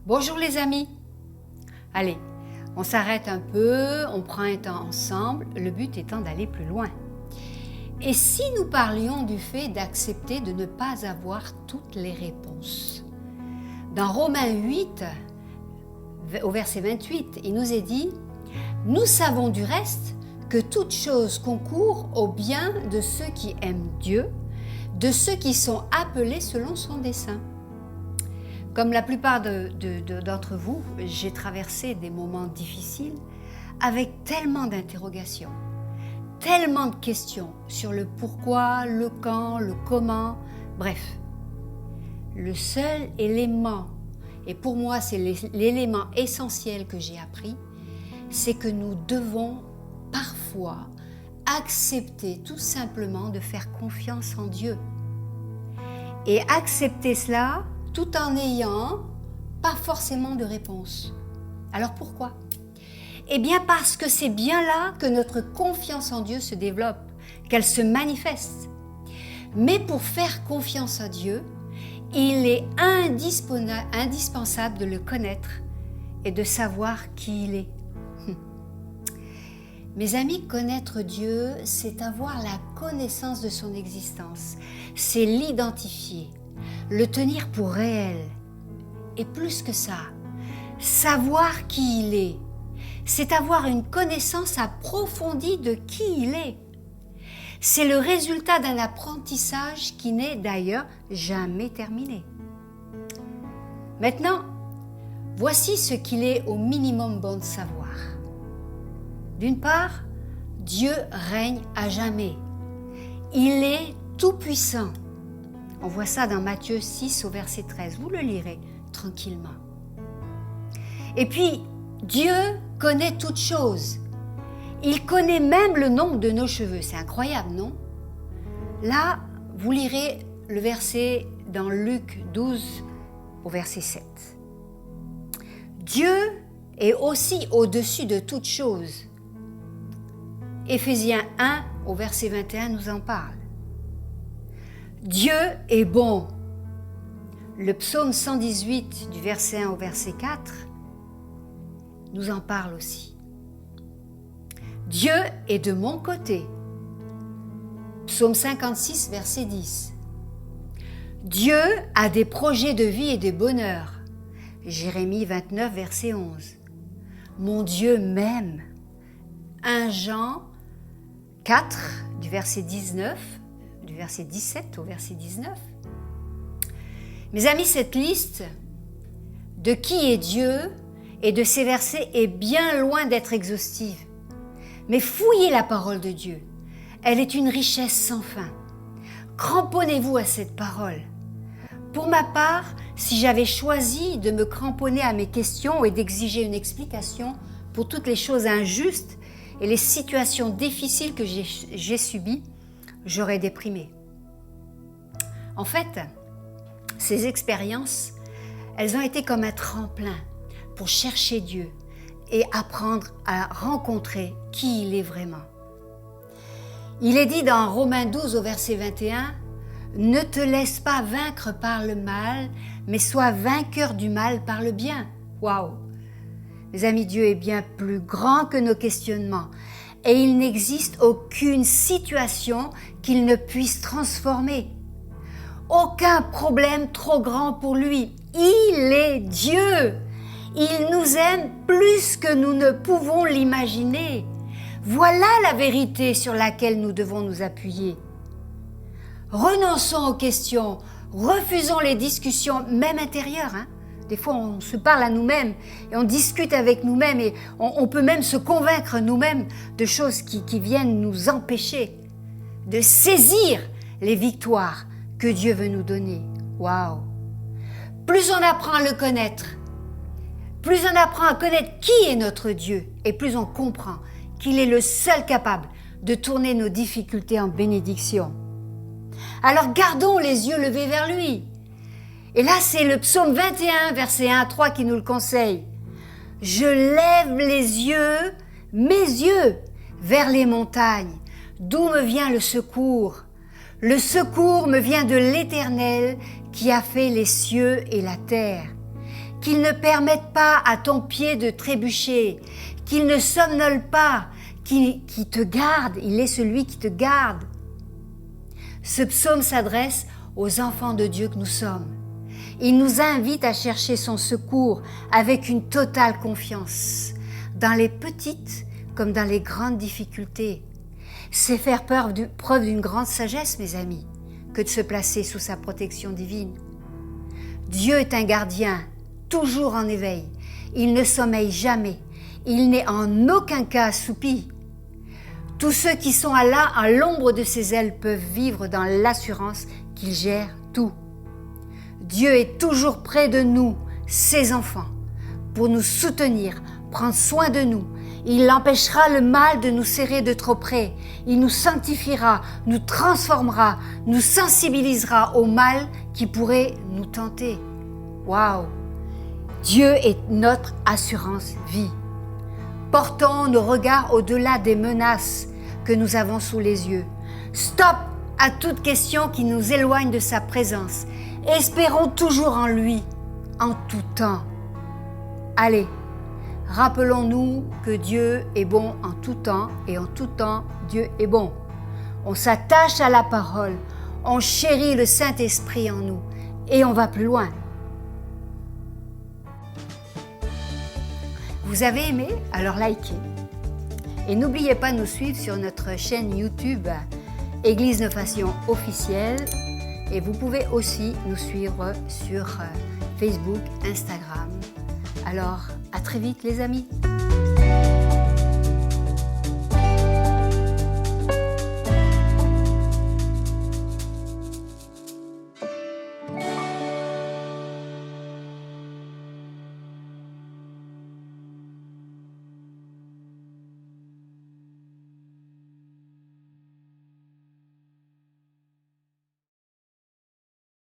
Bonjour les amis. Allez, on s'arrête un peu, on prend un temps ensemble, le but étant d'aller plus loin. Et si nous parlions du fait d'accepter de ne pas avoir toutes les réponses? Dans Romains 8, au verset 28, il nous est dit « Nous savons du reste que toute chose concourt au bien de ceux qui aiment Dieu, de ceux qui sont appelés selon son dessein. » Comme la plupart d'entre vous, j'ai traversé des moments difficiles avec tellement d'interrogations, tellement de questions sur le pourquoi, le quand, le comment, bref. Le seul élément, et pour moi c'est l'élément essentiel que j'ai appris, c'est que nous devons parfois accepter tout simplement de faire confiance en Dieu. Et accepter cela tout en n'ayant pas forcément de réponse. Alors pourquoi? Eh bien parce que c'est bien là que notre confiance en Dieu se développe, qu'elle se manifeste. Mais pour faire confiance à Dieu, il est indispensable de le connaître et de savoir qui il est. Mes amis, connaître Dieu, c'est avoir la connaissance de son existence, c'est l'identifier, le tenir pour réel. Et plus que ça, savoir qui il est, c'est avoir une connaissance approfondie de qui il est. C'est le résultat d'un apprentissage qui n'est d'ailleurs jamais terminé. Maintenant, voici ce qu'il est au minimum bon de savoir. D'une part, Dieu règne à jamais. Il est tout-puissant. On voit ça dans Matthieu 6 au verset 13. Vous le lirez tranquillement. Et puis, Dieu connaît toutes choses. Il connaît même le nombre de nos cheveux. C'est incroyable, non? Là, vous lirez le verset dans Luc 12 au verset 7. Dieu est aussi au-dessus de toutes choses. Éphésiens 1 au verset 21 nous en parle. Dieu est bon. Le psaume 118 du verset 1 au verset 4 nous en parle aussi. Dieu est de mon côté. Psaume 56 verset 10. Dieu a des projets de vie et de bonheur. Jérémie 29 verset 11. Mon Dieu m'aime. 1 Jean 4 du verset 19, du verset 17 au verset 19. Mes amis, cette liste de qui est Dieu et de ces versets est bien loin d'être exhaustive. Mais fouillez la parole de Dieu. Elle est une richesse sans fin. Cramponnez-vous à cette parole. Pour ma part, si j'avais choisi de me cramponner à mes questions et d'exiger une explication pour toutes les choses injustes et les situations difficiles que j'ai subies, j'aurais déprimé. En fait, ces expériences, elles ont été comme un tremplin pour chercher Dieu et apprendre à rencontrer qui il est vraiment. Il est dit dans Romains 12 au verset 21, « Ne te laisse pas vaincre par le mal, mais sois vainqueur du mal par le bien. » Waouh! Mes amis, Dieu est bien plus grand que nos questionnements et il n'existe aucune situation qu'il ne puisse transformer. Aucun problème trop grand pour lui. Il est Dieu. Il nous aime plus que nous ne pouvons l'imaginer. Voilà la vérité sur laquelle nous devons nous appuyer. Renonçons aux questions, refusons les discussions, même intérieures. Des fois, on se parle à nous-mêmes et on discute avec nous-mêmes et on peut même se convaincre nous-mêmes de choses qui viennent nous empêcher de saisir les victoires que Dieu veut nous donner. Waouh! Plus on apprend à le connaître, plus on apprend à connaître qui est notre Dieu et plus on comprend qu'il est le seul capable de tourner nos difficultés en bénédiction. Alors gardons les yeux levés vers lui. Et là, c'est le psaume 21, verset 1 à 3 qui nous le conseille. « Je lève mes yeux vers les montagnes, d'où me vient le secours. Le secours me vient de l'Éternel qui a fait les cieux et la terre. qu'il ne permette pas à ton pied de trébucher, qu'il ne somnole pas, qu'il te garde, il est celui qui te garde. Ce psaume s'adresse aux enfants de Dieu que nous sommes. Il nous invite à chercher son secours avec une totale confiance, dans les petites comme dans les grandes difficultés. C'est faire preuve d'une grande sagesse, mes amis, que de se placer sous sa protection divine. Dieu est un gardien, toujours en éveil. Il ne sommeille jamais. Il n'est en aucun cas assoupi. Tous ceux qui sont là à l'ombre de ses ailes peuvent vivre dans l'assurance qu'il gère tout. Dieu est toujours près de nous, ses enfants, pour nous soutenir, prendre soin de nous. Il empêchera le mal de nous serrer de trop près. Il nous sanctifiera, nous transformera, nous sensibilisera au mal qui pourrait nous tenter. Waouh! Dieu est notre assurance vie. Portons nos regards au-delà des menaces que nous avons sous les yeux. Stop à toute question qui nous éloigne de sa présence. Espérons toujours en lui, en tout temps. Allez, rappelons-nous que Dieu est bon en tout temps et en tout temps, Dieu est bon. On s'attache à la parole, on chérit le Saint-Esprit en nous et on va plus loin. Vous avez aimé? Alors likez. Et n'oubliez pas de nous suivre sur notre chaîne YouTube Église Novation officielle. Et vous pouvez aussi nous suivre sur Facebook, Instagram. Alors, à très vite les amis.